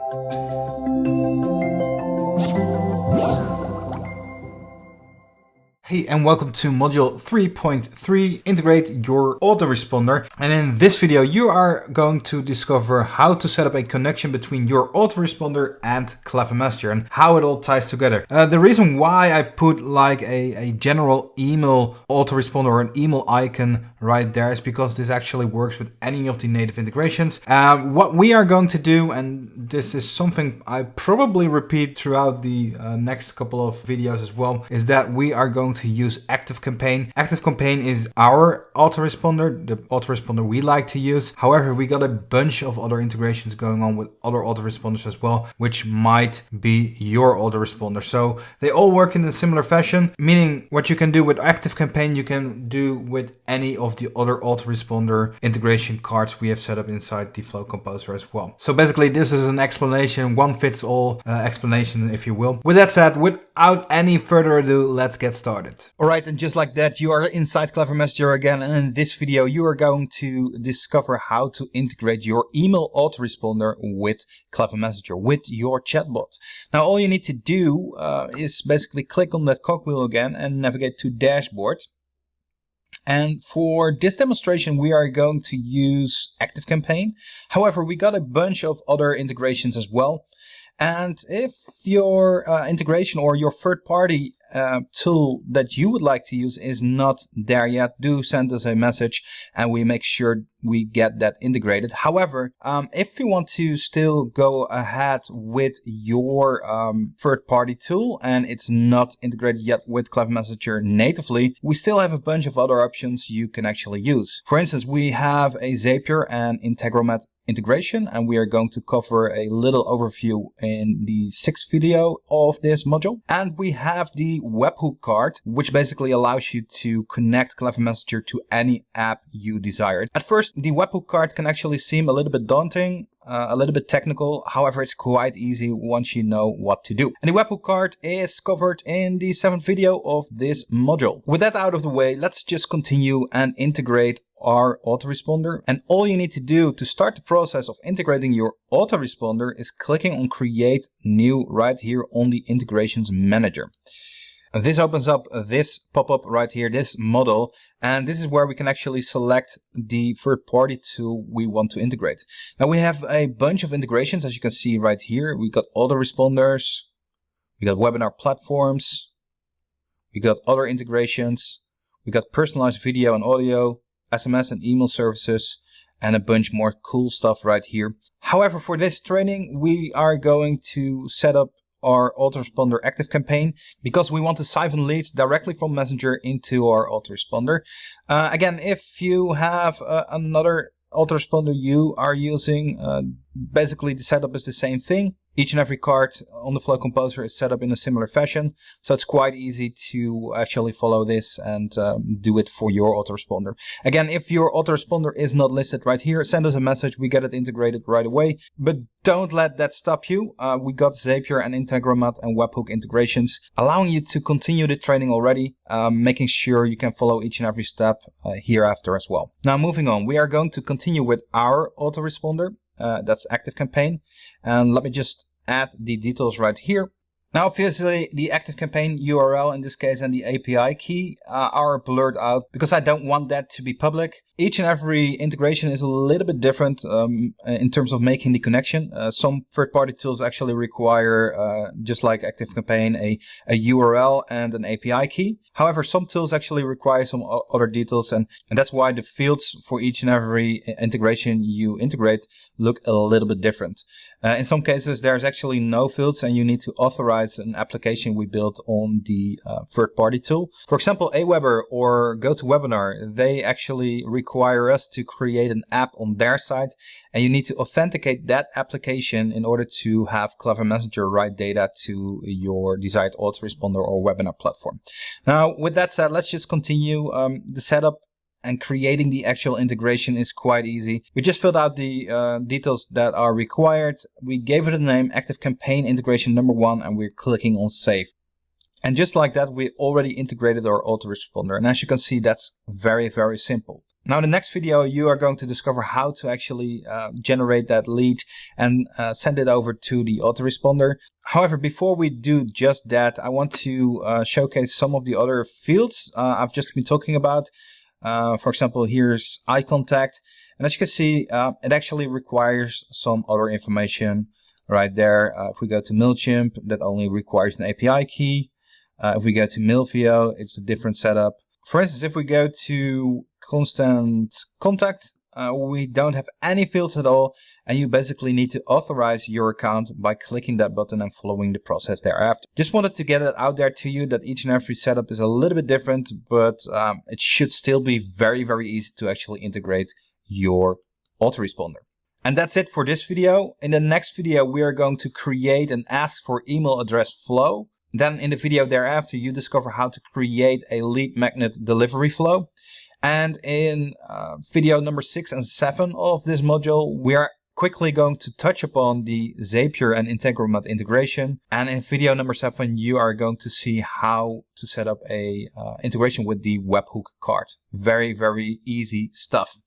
Hey, and welcome to module 3.3, integrate your autoresponder. And in this video, you are going to discover how to set up a connection between your autoresponder and Clever Messenger and how it all ties together. The reason why I put like a general email autoresponder or an email icon right there is because this actually works with any of the native integrations. What we are going to do, and this is something I probably repeat throughout the next couple of videos as well, is that we are going to use ActiveCampaign. ActiveCampaign is our autoresponder, the autoresponder we like to use. However, we got a bunch of other integrations going on with other autoresponders as well, which might be your autoresponder. So they all work in a similar fashion, meaning what you can do with ActiveCampaign, you can do with any of the other autoresponder integration cards we have set up inside the Flow Composer as well. So basically, this is an explanation, one fits all explanation, if you will. With that said, without any further ado, let's get started. Alright, and just like that, you are inside Clever Messenger again, and in this video you are going to discover how to integrate your email autoresponder with Clever Messenger, with your chatbot. Now all you need to do is basically click on that cogwheel again and navigate to Dashboard. And for this demonstration, we are going to use ActiveCampaign. However, we got a bunch of other integrations as well. And if your integration or your third-party tool that you would like to use is not there yet, do send us a message and we make sure we get that integrated. However, if you want to still go ahead with your third-party tool and it's not integrated yet with Clever Messenger natively, we still have a bunch of other options you can actually use. For instance, we have a Zapier and Integromat integration, and we are going to cover a little overview in the 6th video of this module. And we have the webhook card, which basically allows you to connect Clever Messenger to any app you desire. At first, the webhook card can actually seem a little bit daunting, a little bit technical. However, it's quite easy once you know what to do. And the webhook card is covered in the 7th video of this module. With that out of the way, let's just continue and integrate our autoresponder. And all you need to do to start the process of integrating your autoresponder is clicking on Create New right here on the Integrations Manager. This opens up this pop-up right here, this model, and this is where we can actually select the third-party tool we want to integrate. Now we have a bunch of integrations, as you can see right here. We got autoresponders, we got webinar platforms, we got other integrations, we got personalized video and audio, SMS and email services, and a bunch more cool stuff right here. However, for this training, we are going to set up our autoresponder ActiveCampaign because we want to siphon leads directly from Messenger into our autoresponder. Again, if you have another autoresponder you are using, basically the setup is the same thing. Each and every card on the Flow Composer is set up in a similar fashion. So it's quite easy to actually follow this and do it for your autoresponder. Again, if your autoresponder is not listed right here, send us a message. We get it integrated right away. But don't let that stop you. We got Zapier and Integromat and webhook integrations, allowing you to continue the training already, making sure you can follow each and every step hereafter as well. Now moving on, we are going to continue with our autoresponder. That's ActiveCampaign, and let me just add the details right here. Now obviously the ActiveCampaign URL in this case and the API key are blurred out because I don't want that to be public. Each and every integration is a little bit different in terms of making the connection. Some third-party tools actually require, just like ActiveCampaign, a URL and an API key. However, some tools actually require some other details, and that's why the fields for each and every integration you integrate look a little bit different. In some cases, there's actually no fields and you need to authorize an application we built on the third-party tool. For example, Aweber or GoToWebinar, they actually require us to create an app on their side, and you need to authenticate that application in order to have Clever Messenger write data to your desired autoresponder or webinar platform. Now, with that said, let's just continue. The setup and creating the actual integration is quite easy. We just filled out the details that are required. We gave it a name, ActiveCampaign integration number 1, and we're clicking on Save. And just like that, we already integrated our autoresponder. And as you can see, that's very, very simple. Now in the next video, you are going to discover how to actually generate that lead and send it over to the autoresponder. However, before we do just that, I want to showcase some of the other fields I've just been talking about. For example, here's eye contact. And as you can see, it actually requires some other information right there. If we go to MailChimp, that only requires an API key. If we go to Mailvio, it's a different setup. For instance, if we go to constant contact, we don't have any fields at all, and you basically need to authorize your account by clicking that button and following the process thereafter. Just wanted to get it out there to you that each and every setup is a little bit different, but it should still be very, very easy to actually integrate your autoresponder. And that's it for this video. In the next video, we are going to create an ask for email address flow. Then in the video thereafter, you discover how to create a lead magnet delivery flow. And in video number 6 and 7 of this module, we are quickly going to touch upon the Zapier and Integromat integration. And in video number 7, you are going to see how to set up a integration with the webhook cart. Very, very easy stuff.